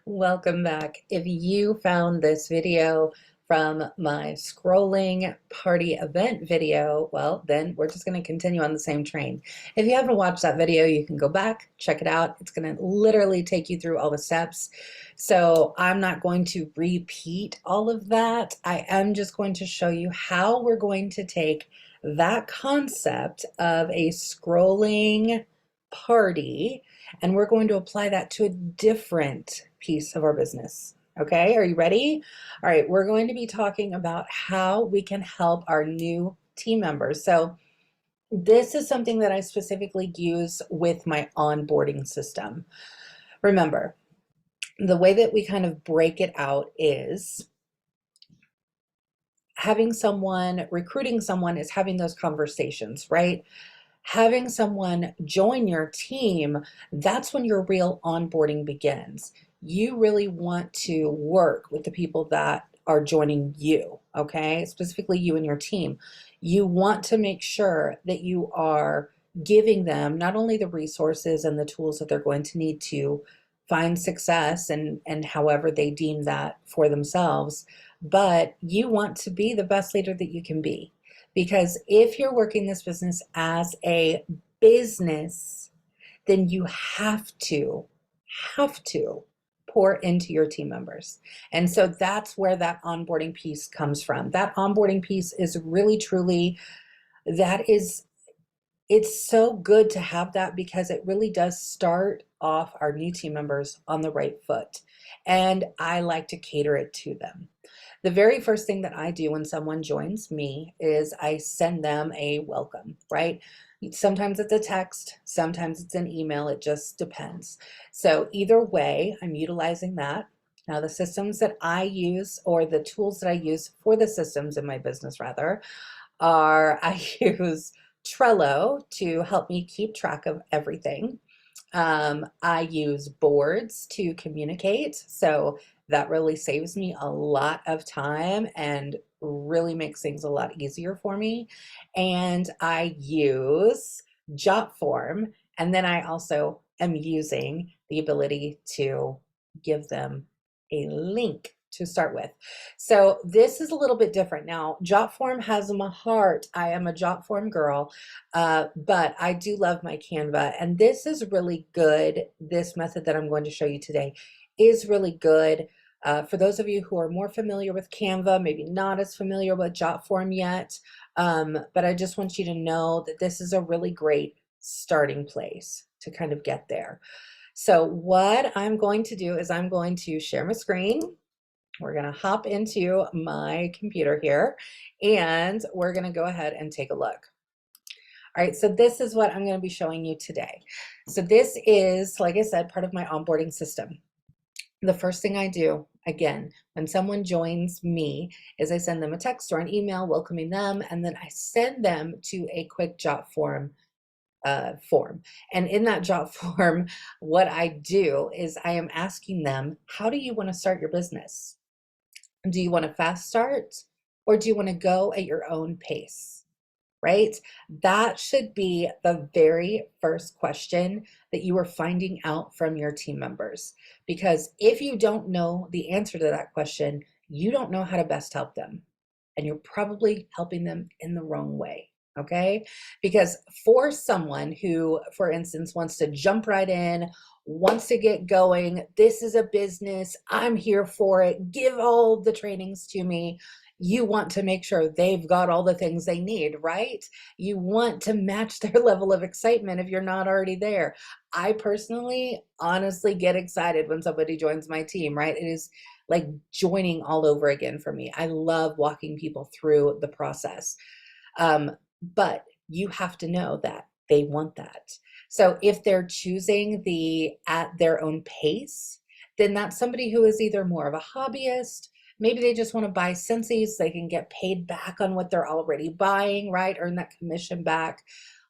Welcome back. If you found this video from my scrolling party event video, well, then we're just going to continue on the same train. If you haven't watched that video, you can go back, check it out. It's going to literally take you through all the steps. So I'm not going to repeat all of that. I am just going to show you how we're going to take that concept of a scrolling party and we're going to apply that to a different piece of our business. Okay, are you ready? All right, we're going to be talking about how we can help our new team members. So this is something that I specifically use with my onboarding system. Remember, the way that we kind of break it out is having someone, recruiting someone is having those conversations, right? Having someone join your team, that's when your real onboarding begins. You really want to work with the people that are joining you, okay? Specifically you and your team. You want to make sure that you are giving them not only the resources and the tools that they're going to need to find success and however they deem that for themselves, but you want to be the best leader that you can be. Because if you're working this business as a business, then you have to pour into your team members. And so that's where that onboarding piece comes from. That onboarding piece is really, truly, it's so good to have that because it really does start off our new team members on the right foot. And I like to cater it to them. The very first thing that I do when someone joins me is I send them a welcome, right? Sometimes it's a text, sometimes it's an email, it just depends. So either way, I'm utilizing that. Now the systems that I use, or the tools that I use for the systems in my business rather, are I use Trello to help me keep track of everything. I use boards to communicate, so that really saves me a lot of time and really makes things a lot easier for me. And I use Jotform, and then I also am using the ability to give them a link to start with. So this is a little bit different. Now, Jotform has my heart. I am a Jotform girl, but I do love my Canva, and this is really good. This method that I'm going to show you today is really good. For those of you who are more familiar with Canva, maybe not as familiar with Jotform yet, but I just want you to know that this is a really great starting place to kind of get there. So what I'm going to do is I'm going to share my screen. We're going to hop into my computer here and we're going to go ahead and take a look. All right, so this is what I'm going to be showing you today. So this is, like I said, part of my onboarding system. The first thing I do, again, when someone joins me, is I send them a text or an email welcoming them, and then I send them to a quick Jotform form. And in that Jot form, what I do is I am asking them, how do you want to start your business? Do you want a fast start, or do you want to go at your own pace? Right? That should be the very first question that you are finding out from your team members. Because if you don't know the answer to that question, you don't know how to best help them. And you're probably helping them in the wrong way. Okay? Because for someone who, for instance, wants to jump right in, wants to get going, this is a business, I'm here for it, give all the trainings to me, you want to make sure they've got all the things they need, right? You want to match their level of excitement if you're not already there. I personally, honestly get excited when somebody joins my team, right? It is like joining all over again for me. I love walking people through the process. But you have to know that they want that. So if they're choosing the at their own pace, then that's somebody who is either more of a hobbyist, maybe they just want to buy Scentsy so they can get paid back on what they're already buying, right? Earn that commission back.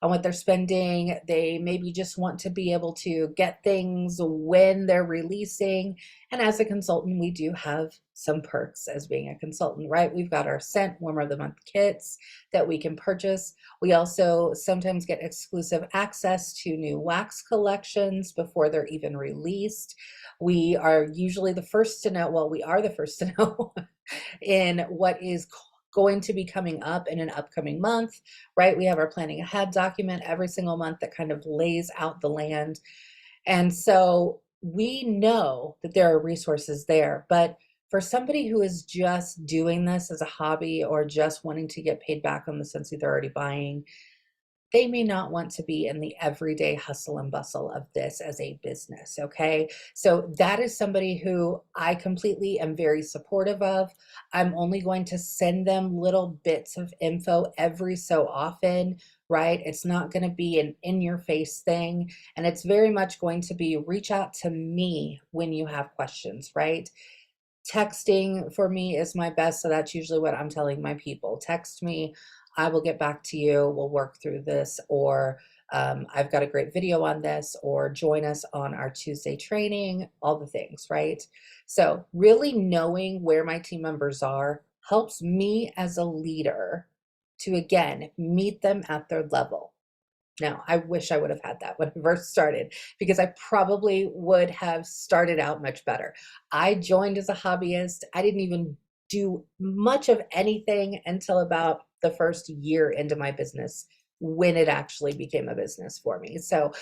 on what they're spending. They maybe just want to be able to get things when they're releasing. And as a consultant, we do have some perks as being a consultant, right? We've got our scent warmer of the month kits that we can purchase. We also sometimes get exclusive access to new wax collections before they're even released. We are usually the first to know, well, we are the first to know in what is going to be coming up in an upcoming month, right? We have our planning ahead document every single month that kind of lays out the land. And so we know that there are resources there, but for somebody who is just doing this as a hobby or just wanting to get paid back on the Scentsy they're already buying, they may not want to be in the everyday hustle and bustle of this as a business, okay? So that is somebody who I completely am very supportive of. I'm only going to send them little bits of info every so often, right? It's not going to be an in-your-face thing, and it's very much going to be reach out to me when you have questions, right? Texting for me is my best, so that's usually what I'm telling my people. Text me, I will get back to you, we'll work through this, or I've got a great video on this, or join us on our Tuesday training, all the things, right? So really knowing where my team members are helps me as a leader to, again, meet them at their level. Now, I wish I would have had that when I first started, because I probably would have started out much better. I joined as a hobbyist. I didn't even do much of anything until about the first year into my business when it actually became a business for me. So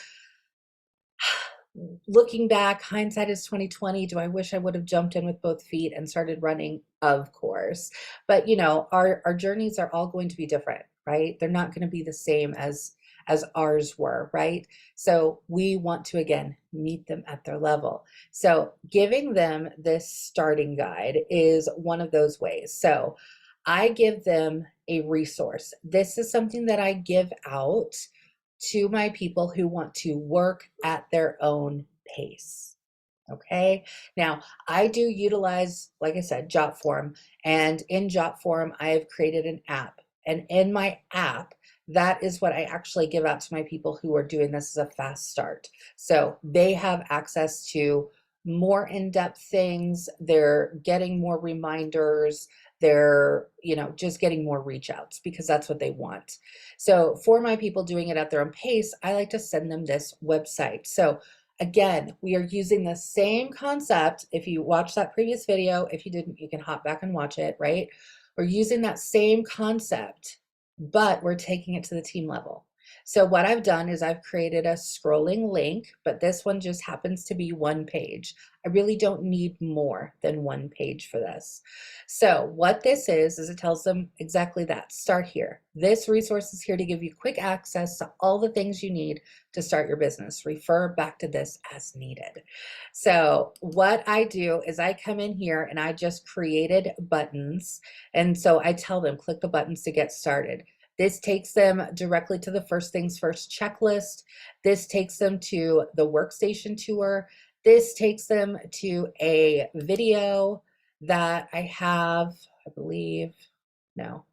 looking back, hindsight is 2020. Do I wish I would have jumped in with both feet and started running? Of course. But you know, our journeys are all going to be different, right? They're not going to be the same as ours were, right? So we want to, again, meet them at their level. So giving them this starting guide is one of those ways. So I give them a resource. This is something that I give out to my people who want to work at their own pace. Okay. Now, I do utilize, like I said, Jotform, and in Jotform, I have created an app. And in my app, that is what I actually give out to my people who are doing this as a fast start. So they have access to more in-depth things. They're getting more reminders. They're, you know, just getting more reach outs because that's what they want. So for my people doing it at their own pace, I like to send them this website. So again, we are using the same concept. If you watched that previous video, if you didn't, you can hop back and watch it, right? We're using that same concept, but we're taking it to the team level. So what I've done is I've created a scrolling link, but this one just happens to be one page. I really don't need more than one page for this. So what this is it tells them exactly that. Start here. This resource is here to give you quick access to all the things you need to start your business. Refer back to this as needed. So what I do is I come in here and I just created buttons. And so I tell them, click the buttons to get started. This takes them directly to the first things first checklist. This takes them to the workstation tour. This takes them to a video that I have, I believe, no,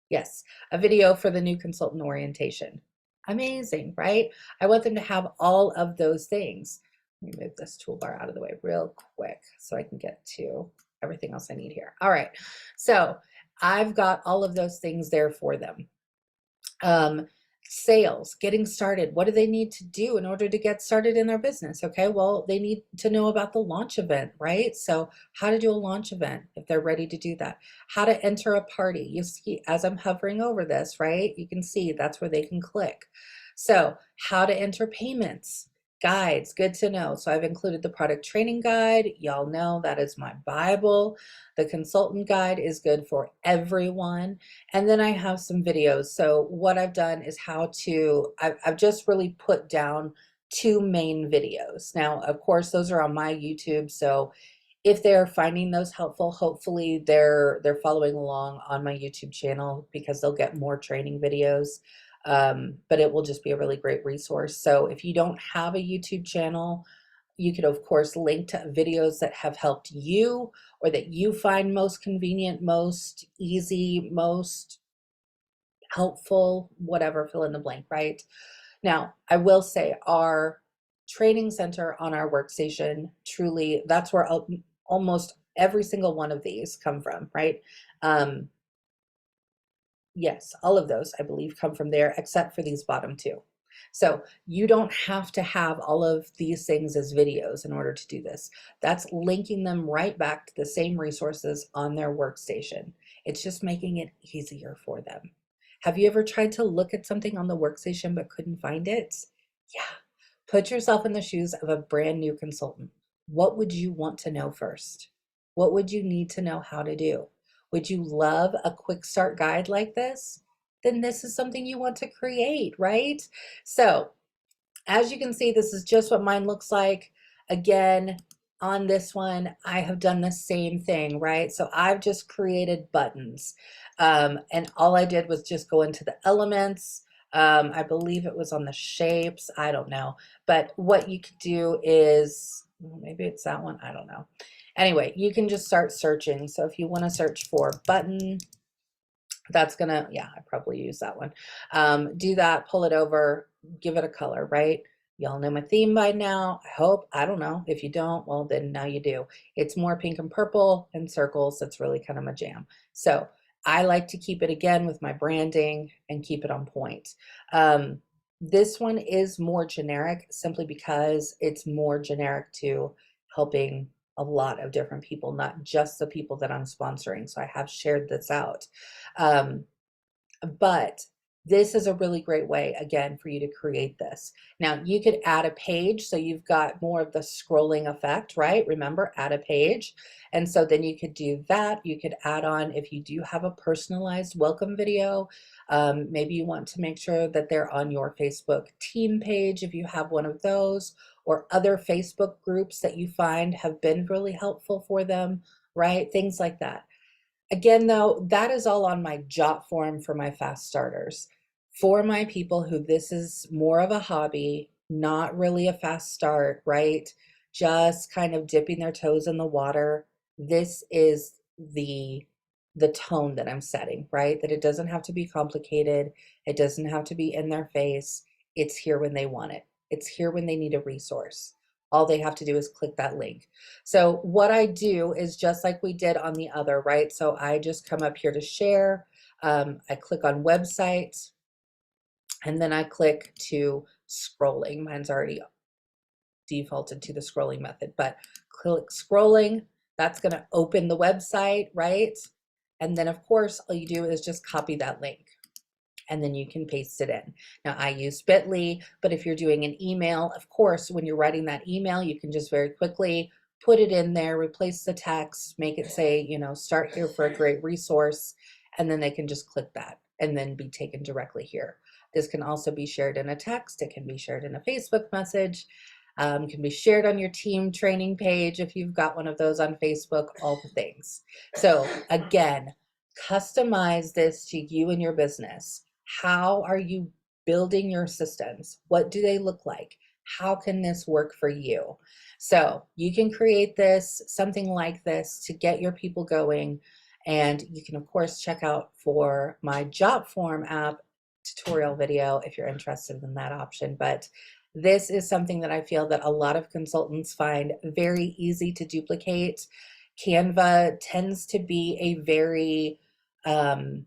yes, a video for the new consultant orientation. Amazing, right? I want them to have all of those things. Let me move this toolbar out of the way real quick so I can get to everything else I need here. All right, so I've got all of those things there for them. Sales, getting started. What do they need to do in order to get started in their business? Okay, well, they need to know about the launch event, right? So how to do a launch event if they're ready to do that. How to enter a party. You see, as I'm hovering over this, right? You can see that's where they can click. So how to enter payments. Guides, good to know. So I've included the product training guide. Y'all know that is my Bible. The consultant guide is good for everyone. And then I have some videos. So what I've done is I've just really put down 2 main videos. Now, of course, those are on my YouTube. So if they're finding those helpful, hopefully they're following along on my YouTube channel because they'll get more training videos. But it will just be a really great resource. So if you don't have a YouTube channel, you could, of course, link to videos that have helped you or that you find most convenient, most easy, most helpful, whatever, fill in the blank, right? Now, I will say our training center on our workstation, truly, that's where almost every single one of these come from, right? Um, yes, all of those, I believe, come from there, except for these bottom two. So you don't have to have all of these things as videos in order to do this. That's linking them right back to the same resources on their workstation. It's just making it easier for them. Have you ever tried to look at something on the workstation but couldn't find it? Yeah. Put yourself in the shoes of a brand new consultant. What would you want to know first? What would you need to know how to do? Would you love a quick start guide like this? Then this is something you want to create, right? So as you can see, this is just what mine looks like. Again, on this one, I have done the same thing, right? So I've just created buttons. And all I did was just go into the elements. I believe it was on the shapes. I don't know. But what you could do is, maybe it's that one. I don't know. Anyway, you can just start searching. So if you want to search for button, that's gonna, yeah, I probably use that one. Do that, pull it over, give it a color, right? Y'all know my theme by now, I hope. I don't know. If you don't, well, then now you do. It's more pink and purple and circles. That's really kind of my jam. So I like to keep it again with my branding and keep it on point. This one is more generic simply because it's more generic to helping a lot of different people, not just the people that I'm sponsoring. So I have shared this out. Um, but this is a really great way, again, for you to create this. Now, you could add a page, so you've got more of the scrolling effect, right? Remember, add a page. And so then you could do that. You could add on, if you do have a personalized welcome video, maybe you want to make sure that they're on your Facebook team page if you have one of those, or other Facebook groups that you find have been really helpful for them, right? Things like that. Again, though, that is all on my jot form for my fast starters. For my people who this is more of a hobby, not really a fast start, right? Just kind of dipping their toes in the water. This is the tone that I'm setting, right? That it doesn't have to be complicated. It doesn't have to be in their face. It's here when they want it. It's here when they need a resource. All they have to do is click that link. So what I do is just like we did on the other, right? So I just come up here to share. I click on website, and then I click to scrolling. Mine's already defaulted to the scrolling method, but click scrolling. That's going to open the website, right? And then of course, all you do is just copy that link, and then you can paste it in. Now I use Bitly, but if you're doing an email, of course, when you're writing that email, you can just very quickly put it in there, replace the text, make it say, you know, start here for a great resource, and then they can just click that and then be taken directly here. This can also be shared in a text. It can be shared in a Facebook message. Can be shared on your team training page if you've got one of those on Facebook, all the things. So again, customize this to you and your business. How are you building your systems? What do they look like? How can this work for you? So you can create this, something like this, to get your people going. And you can, of course, check out for my job form app tutorial video if you're interested in that option. But this is something that I feel that a lot of consultants find very easy to duplicate. Canva tends to be um,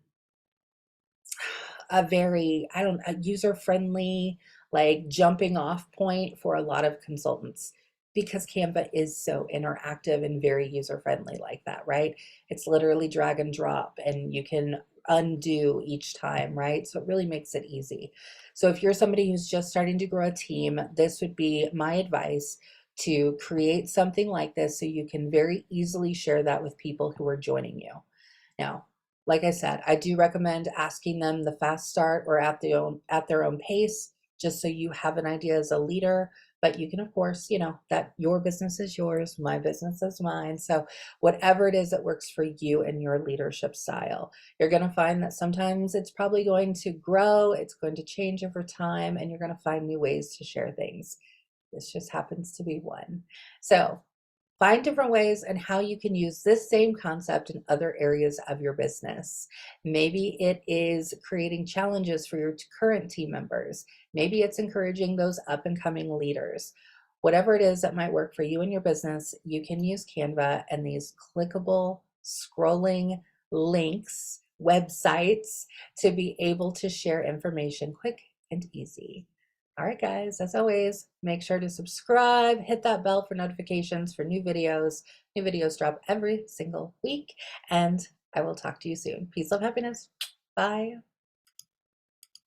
a user-friendly, like jumping off point for a lot of consultants, because Canva is so interactive and very user-friendly like that, right? It's literally drag and drop, and you can undo each time, right? So it really makes it easy. So if you're somebody who's just starting to grow a team, this would be my advice, to create something like this so you can very easily share that with people who are joining you. Now, like I said, I do recommend asking them the fast start or at their own pace, just so you have an idea as a leader. But you can, of course, you know, that your business is yours, my business is mine. So whatever it is that works for you and your leadership style, you're going to find that sometimes it's probably going to grow, it's going to change over time, and you're going to find new ways to share things. This just happens to be one. So Find different ways and how you can use this same concept in other areas of your business. Maybe it is creating challenges for your current team members. Maybe it's encouraging those up and coming leaders. Whatever it is that might work for you and your business, you can use Canva and these clickable, scrolling links, websites to be able to share information quick and easy. All right, guys, as always, make sure to subscribe, hit that bell for notifications for new videos. New videos drop every single week, and I will talk to you soon. Peace, love, happiness. Bye.